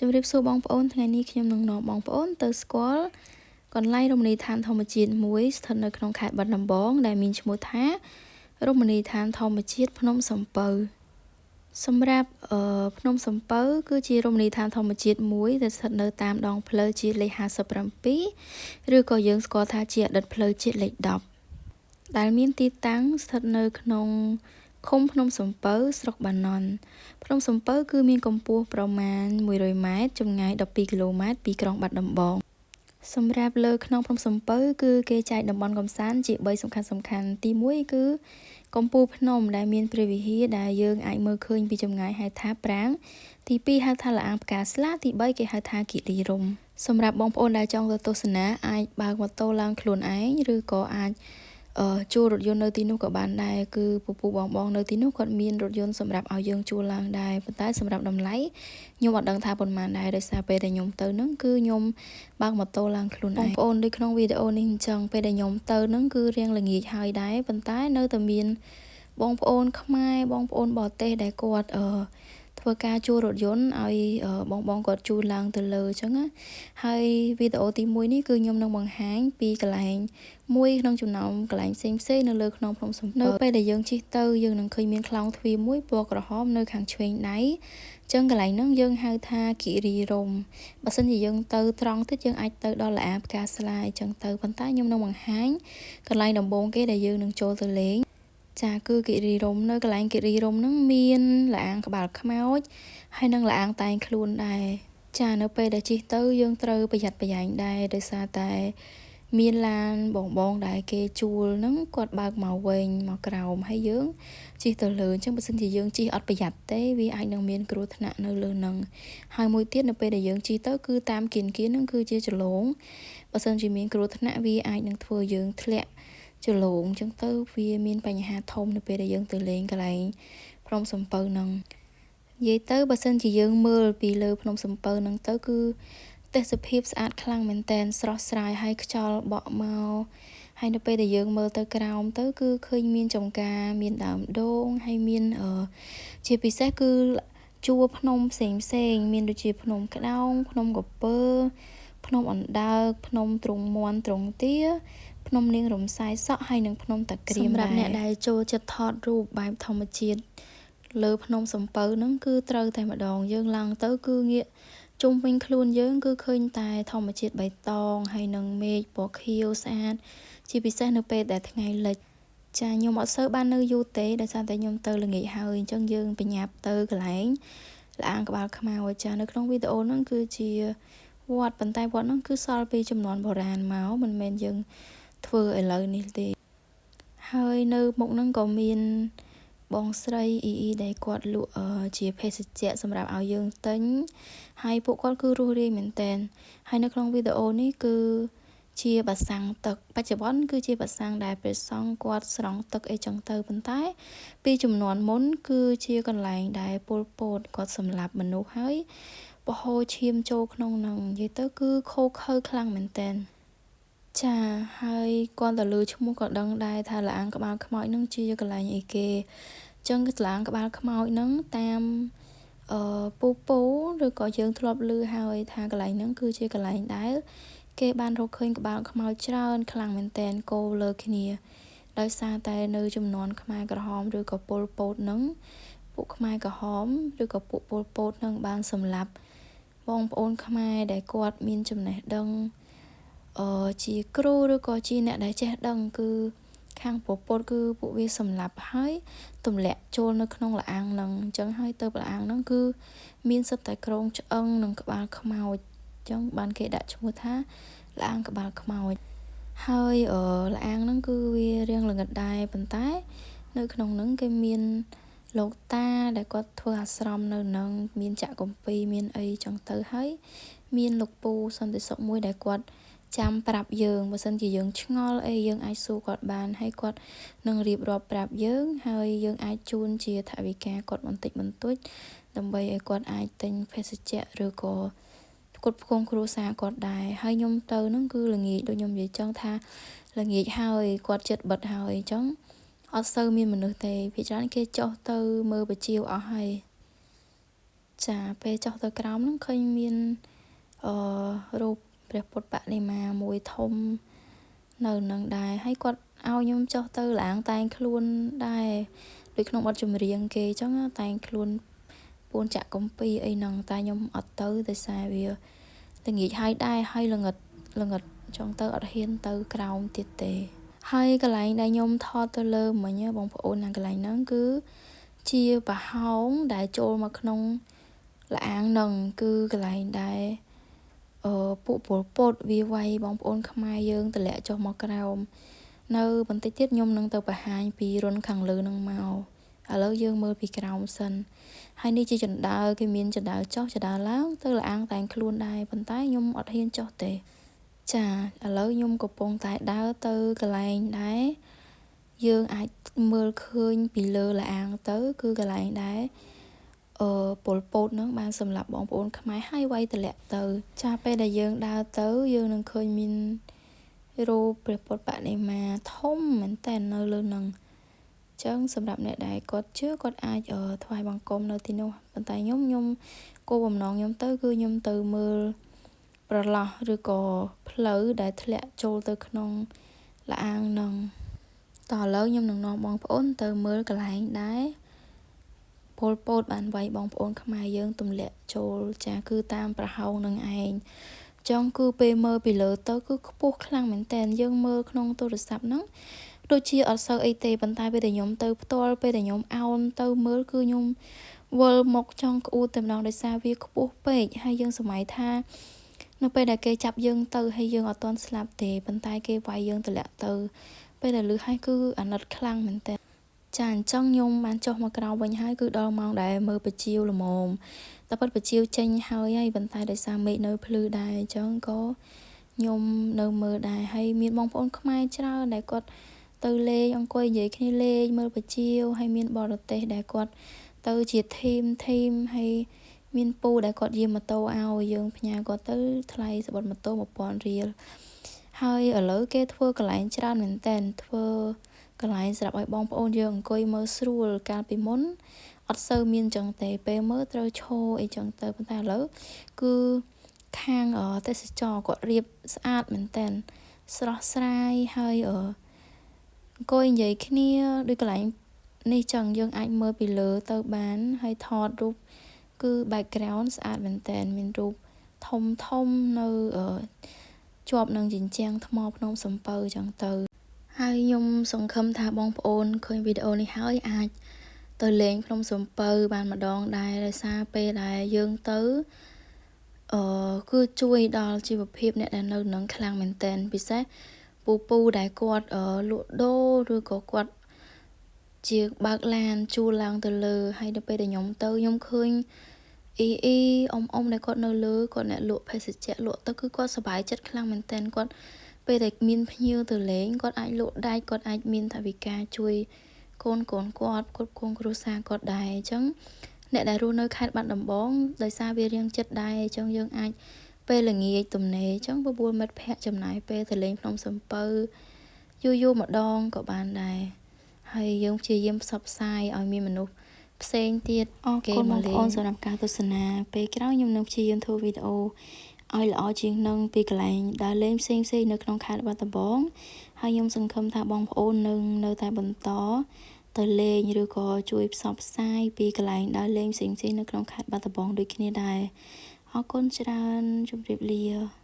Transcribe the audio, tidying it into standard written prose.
ជំរាបសួរបងប្អូនថ្ងៃនេះខ្ញុំនឹងនាំបងប្អូនទៅស្គាល់កន្លែងរមណីយដ្ឋានធម្មជាតិមួយស្ថិតនៅក្នុងខេត្តបាត់ដំបងដែលមានឈ្មោះថារមណីយដ្ឋានធម្មជាតិភ្នំសំពៅសម្រាប់ភ្នំសំពៅគឺជារមណីយដ្ឋានធម្មជាតិមួយដែលស្ថិតនៅតាមដងផ្លូវជាតិលេខ57ឬក៏យើងស្គាល់ថាជាអតីតផ្លូវជាតិលេខ10ដែលមានទីតាំងស្ថិតនៅក្នុងឃុំភ្នំសំពៅស្រុកបាណន់ភ្នំសំពៅគឺមានកម្ពស់ប្រមាណ100ម៉ែត្រចម្ងាយ12គីឡូម៉ែត្រពីក្រុងបាត់ដំបងសម្រាប់លើក្នុងភ្នំសំពៅគឺគេចែកតំបន់កំសាន្តជា3សំខាន់ទី1គឺកំពូលភ្នំដែលមានព្រះវិហារដែលយើងអាចមើលឃើញពីចម្ងាយហៅថាប្រាង្គទី2ហៅថាល្អាងផ្កាស្លាទី3គេហៅថាគិរីរម្យសម្រាប់បងប្អូនដែលចង់ទៅទស្សនាអាចបើកម៉ូតូឡើងខ្លួនឯងឬក៏អាចជួលរថយន្តនៅទីនោះក៏បានដែរគឺពូបងនៅទីនោះគាត់មានរថយន្តសម្រាប់ឲ្យយើងជួលឡើងដែរប៉ុន្តែសម្រាប់តម្លៃខ្ញុំអត់ដឹងថាប៉ុន្មានដែរដោយសារពេលដែលខ្ញុំទៅហ្នឹងគឺខ្ញុំបើកម៉ូតូឡើងខ្លួនឯងបងប្អូនដូចក្នុងវីដេអូនេះអញ្ចឹងពេលដែលខ្ញុំទៅហ្នឹងគឺរៀងល្ងាចហើយដែរប៉ុន្តែនៅតែមានបងប្អូនខ្មែរបងប្អូនបរទេសដែលគាត់ធ្វើការជួលរថយន្តឲ្យបងគាត់ជួលឡើងទៅលើអញ្ចឹងណាហើយវីដេអូទី1នេះគឺខ្ញុំនឹងបង្ហាញពីកន្លែងមួយក្នុងចំណោមកន្លែងផ្សេងនៅលើក្នុងភ្នំសំពៅនៅពេលដែលយើងជិះទៅយើងនឹងឃើញមានខ្លោងទ្វារមួយពណ៌ក្រហមនៅខាងឆ្វេងដៃអញ្ចឹងកន្លែងហ្នឹងយើងហៅថាគិរីរម្យបើសិនជាយើងទៅត្រង់ទៀតយើងអាចទៅដល់ល្អាងផ្កាស្លាអញ្ចឹងទៅប៉ុន្តែខ្ញុំនឹងបង្ហាញកន្លែងដំបូងគេដែលយើងនឹងចូលទៅលេងចាគឺគិរីរម្យនៅកន្លែងគិរីរម្យហ្នឹងមានល្អាងក្បាលខ្មោចហើយនឹងល្អាងតែងខ្លួនដែរចានៅពេលដែលជិះទៅយើងត្រូវប្រយ័ត្នប្រយែងដែរដោយសារតែមានឡានបងដែលគេជួលហ្នឹងគាត់បើកមកវិញមកក្រោមហើយយើងជិះទៅលើអញ្ចឹងបើសិនជាយើងជិះអត់ប្រយ័ត្នទេវាអាចនឹងមានគ្រោះថ្នាក់នៅលើហ្នឹងហើយមួយទៀតនៅពេលដែលយើងជិះទៅគឺតាមគៀនហ្នឹងគឺជាចលងបើសិនជាមានគ្រោះថ្នាក់វាអាចនឹងធ្វើយើងធ្លាក់ចលងអញ្ចឹងទៅវាមានបញ្ហាធំនៅពេលដែលយើងទៅលេងកន្លែងភ្នំសំពៅហ្នឹងនិយាយទៅបើសិនជាយើងមើលពីលើភ្នំសំពៅហ្នឹងទៅគឺទេសភាពស្អាតខ្លាំងមែនតែនស្រស់ស្រាយហើយខ្យល់បក់មកហើយនៅពេលដែលយើងមើលទៅក្រោមទៅគឺឃើញមានចំការមានដើមដូងហើយមានជាពិសេសគឺជួរភ្នំផ្សេងមានដូចជាភ្នំក្តោងភ្នំកពើភ្នំអណ្ដើកភ្នំទ្រង់មន់ទ្រង់ទាភ្នំនាងរំសាយសក់ហើយនិងភ្នំតាក្រៀមសម្រាប់អ្នកដែលចូលចិត្តថតរូបបែបធម្មជាតិលើភ្នំសំពៅហ្នឹងគឺត្រូវតែម្ដងយើងឡើងទៅគឺងាកជុំវិញខ្លួនយើងគឺឃើញតែធម្មជាតិបៃតងហើយនឹងមេឃពណ៌ខៀវស្អាតជាពិសេសនៅពេលដែលថ្ងៃលិចចាខ្ញុំអត់សូវបាននៅយូរទេដោយសារតែខ្ញុំទៅល្ងាចហើយអញ្ចឹងយើងបញ្ញាប់ទៅកន្លែងល្អាងក្បាលខ្មៅចានៅក្នុងវីដេអូហ្នឹងគឺជាវត្តប៉ុន្តែវត្តហ្នឹងគឺសល់ពីជំនាន់បុរាណមកមិនមែនយើងធ្វើឥឡូវនេះទេហើយនៅមុខហ្នឹងក៏មានបងស្រីអ៊ីដែលគាត់លក់ជាភេសជ្ជៈសម្រាប់ឲ្យយើងទិញហើយពួកគាត់គឺរស់រាយមែនតែនហើយនៅក្នុងវីដេអូនេះគឺជាបាសាំងទឹកបច្ចុប្បន្នគឺជាបាសាំងដែលព្រះសង្ឃគាត់ស្រង់ទឹកអីចឹងទៅប៉ុន្តែពីចំនួនមុនគឺជាកន្លែងដែលពលពតគាត់សម្លាប់មនុស្សហើយបហូរឈាមចូលក្នុងហ្នឹងនិយាយទៅគឺខូខើខ្លាំងមែនតែនចាហើយគាត់ទៅលើឈ្មោះក៏ដឹងដែរថាល្អាងក្បាលខ្មោចហ្នឹងជាកន្លែងអីគេចឹងល្អាងក្បាលខ្មោចហ្នឹងតាមពូឬក៏យើងធ្លាប់ឮហើយថាកន្លែងហ្នឹងគឺជាកន្លែងដែលគេបានរកឃើញក្បាលខ្មោចច្រើនខ្លាំងមែនតែនកូរលើគ្នាដោយសារតែនៅចំនួនខ្មែរក្រហមឬក៏ពលពតហ្នឹងពួកខ្មែរក្រហមឬក៏ពួកពលពតហ្នឹងបានសម្លាប់បងប្អូនខ្មែរដែលគាត់មានចំណេះដឹងជាគ្រូឬក៏ជាអ្នកដែលចេះដឹងគឺខាងពពតគឺពួកវាសម្លាប់ហើយទម្លាក់ចូលនៅក្នុងល្អាងហ្នឹងអញ្ចឹងហើយទៅល្អាងហ្នឹងគឺមានសិតតែក្រងឆ្អឹងនិងក្បាលខ្មោចអញ្ចឹងបានគេដាក់ឈ្មោះថាល្អាងក្បាលខ្មោចហើយល្អាងហ្នឹងគឺវារៀងល្ងឹតដែរប៉ុន្តែនៅក្នុងហ្នឹងគេមានលោកតាដែលគាត់ធ្វើអាស្រមនៅហ្នឹងមានចាក់កំពីមានអីចឹងទៅហើយមានលោកពូសន្តិសុខមួយដែលគាត់ចាំប្រាប់យើងបើសិនជាយើងឆ្ងល់អីយើងអាចសួរគាត់បានហើយគាត់នឹងរៀបរាប់ប្រាប់យើងហើយយើងអាចជូនជាថវិកាគាត់បន្តិចបន្តួចដើម្បីឲ្យគាត់អាចទិញភេសជ្ជៈឬក៏គាត់ផ្គងគ្រួសារគាត់ដែរហើយខ្ញុំទៅហ្នឹងគឺល្ងាចដូចខ្ញុំនិយាយចឹងថាល្ងាចហើយគាត់ចិត្តបិទហើយអញ្ចឹងអត់សូវមានមនុស្សទេភាគច្រើនគេចុះទៅមើលបជាវអស់ហើយ ចាពេលចុះទៅក្រោមហ្នឹងឃើញមានរូបព្រះពុទ្ធបដិមាមួយធំនៅនឹងដែរហើយគាត់ឲ្យខ្ញុំចុះទៅឡើងតែងខ្លួនដែរដូចក្នុងបទចម្រៀងគេអញ្ចឹងតែងខ្លួនពួនចាក់កំពីអីហ្នឹងតែខ្ញុំអត់ទៅដោយសារវាល្ងាចហើយដែរហើយល្ងិតចង់ទៅអត់ហ៊ានទៅក្រោមទៀតទេហើយកន្លែងដែលខ្ញុំថតទៅលើមិញបងប្អូនណាកន្លែងហ្នឹងគឺជាប្រហោងដែលចូលមកក្នុងលាអាងហ្នឹងគឺកន្លែងដែលពួកពលពតវាវាយបងប្អូនខ្មែរយើងតម្លាក់ចុះមកក្រោមនៅបន្តិចទៀតខ្ញុំនឹងទៅបង្ហាញពីរុនខាងលើនឹងមកឥឡូវយើងមើលពីក្រោមសិនហើយនេះជាចណ្ដើរគេមានចណ្ដើរចុះចណ្ដើរឡើងទៅលាអាងតែងខ្លួនដែរប៉ុន្តែខ្ញុំអត់ហ៊ានចុះទេចាឥឡូវខ្ញុំកំពុងតែដើរទៅកន្លែងដែរយើងអាចមើលឃើញពីលើលាអាងទៅគឺកន្លែងដែរពលពតហ្នឹងបានសម្លាប់បងប្អូនខ្មែរហើយវាយតម្លាក់ទៅចាពេលដែលយើងដើរទៅយើងនឹងឃើញមានរូបព្រះពុទ្ធបដិមាធំមែនតើនៅលើហ្នឹងចឹងសម្រាប់អ្នកដែលគាត់ជឿគាត់អាចថ្វាយបង្គំនៅទីនោះប៉ុន្តែខ្ញុំគោលបំណងខ្ញុំទៅគឺខ្ញុំទៅមើលប្រឡោះឬក៏ផ្លូវដែលធ្លាក់ចូលទៅក្នុងលាអាងហ្នឹងតោះឥឡូវខ្ញុំនឹងនាំបងប្អូនទៅមើលកន្លែងដែរពលពតបានវាយបងប្អូនខ្មែរយើងទម្លាក់ចូលចាគឺតាមប្រហោងនឹងឯងចង់គឺពេលមើលពីលើទៅគឺខ្ពស់ខ្លាំងមែនតើយើងមើលក្នុងទូរស័ព្ទហ្នឹងដូចជាអត់សូវអីទេប៉ុន្តែពេលដែលខ្ញុំទៅផ្ទាល់ពេលដែលខ្ញុំអោនទៅមើលគឺខ្ញុំវិលមកចង់ក្អួតតែម្ដងដោយសារវាខ្ពស់ពេកហើយយើងសម័យថានៅពេលដែលគេចាប់យើងទៅហើយយើងអត់ទាន់ស្លាប់ទេប៉ុន្តែគេវាយយើងទម្លាក់ទៅពេលដែលលឺហើយគឺអាណិតខ្លាំងមែនតើចាអញ្ចឹងខ្ញុំបានចុះមកក្រោមវិញហើយគឺដល់ម៉ោងដែលមើលបជាវល្មមតែប៉ិតបជាវចេញហើយប៉ុន្តែដោយសារមេឃនៅភ្លឺដែរអញ្ចឹងក៏ខ្ញុំនៅមើលដែរហើយមានបងប្អូនខ្មែរច្រើនដែលគាត់ទៅលេងអង្គុយនិយាយគ្នាលេងមើលបជាវហើយមានបរទេសដែលគាត់ទៅជាធីមហើយមានពូដែលគាត់យាមម៉ូតូឲ្យយើងផ្ញើគាត់ទៅថ្លៃសបុតម៉ូតូ 1000 រៀលហើយឥឡូវគេធ្វើកន្លែងច្រើនមែនតើធ្វើកន្លែងសម្រាប់ឲ្យបងប្អូនយើងអង្គុយមើលស្រួលកាលពីមុនអត់សូវមានចឹងទេពេលមើលត្រូវឈរអីចឹងទៅប៉ុន្តែឥឡូវគឺខាងទេសចរគាត់រៀបស្អាតមែនតើស្រស់ស្រាយហើយអង្គុយនិយាយគ្នាដូចកន្លែងនេះចឹងយើងអាចមើលពីលើទៅបានហើយថតរូបគឺ background ស្អាតមែនតើមានរូបធំនៅជាប់នឹងជញ្ជាំងថ្មភ្នំសំពៅចឹងទៅហើយខ្ញុំសង្ឃឹមថាបងប្អូនឃើញវីដេអូនេះហើយអាចទៅលេងភ្នំសំពៅបានម្ដងដែរដោយសារពេលដែលយើងទៅគឺជួយដល់ជីវភាពអ្នកដែលនៅនឹងខ្លាំងមែនតើពិសេសពូដែលគាត់លក់ដូរឬក៏គាត់ជាបើកឡានជួលឡើងទៅលើហើយដល់ពេលដែលខ្ញុំទៅខ្ញុំឃើញអ៊ីអ៊ំដែលគាត់នៅលើគាត់អ្នកលក់ភេសជ្ជៈលក់ទៅគឺគាត់សប្បាយចិត្តខ្លាំងមែនតើគាត់ពេលដែលមានភ្ញៀវទៅលេងគាត់អាចលក់ដាច់គាត់អាចមានថវិកាជួយកូនគាត់គ្រប់គ្រងគ្រួសារគាត់ដែរអញ្ចឹងអ្នកដែលរស់នៅខេត្តបាត់ដំបងដោយសារវារៀងចិត្តដែរអញ្ចឹងយើងអាចពេលល្ងាចទំនេរអញ្ចឹងបបួលមិត្តភ័ក្តិចំណាយពេលទៅលេងភ្នំសំពៅយូរម្ដងក៏បានដែរហើយយើងព្យាយាមផ្សព្វផ្សាយឲ្យមានមនុស្សផ្សេងទៀតគេមកលេងសម្រាប់ការទស្សនាពេលក្រោយខ្ញុំនឹងព្យាយាមធ្វើវីដេអូឲ្យល្អជាងនឹងពីកន្លែងដើរលេងផ្សេងនៅក្នុងខេត្តបាត់ដំបងហើយខ្ញុំសង្ឃឹមថាបងប្អូននឹងនៅតែបន្តទៅលេងឬក៏ជួយផ្សព្វផ្សាយពីកន្លែងដើរលេងផ្សេងនៅក្នុងខេត្តបាត់ដំបងដូចគ្នាដែរអរគុណច្រើនជម្រាបលា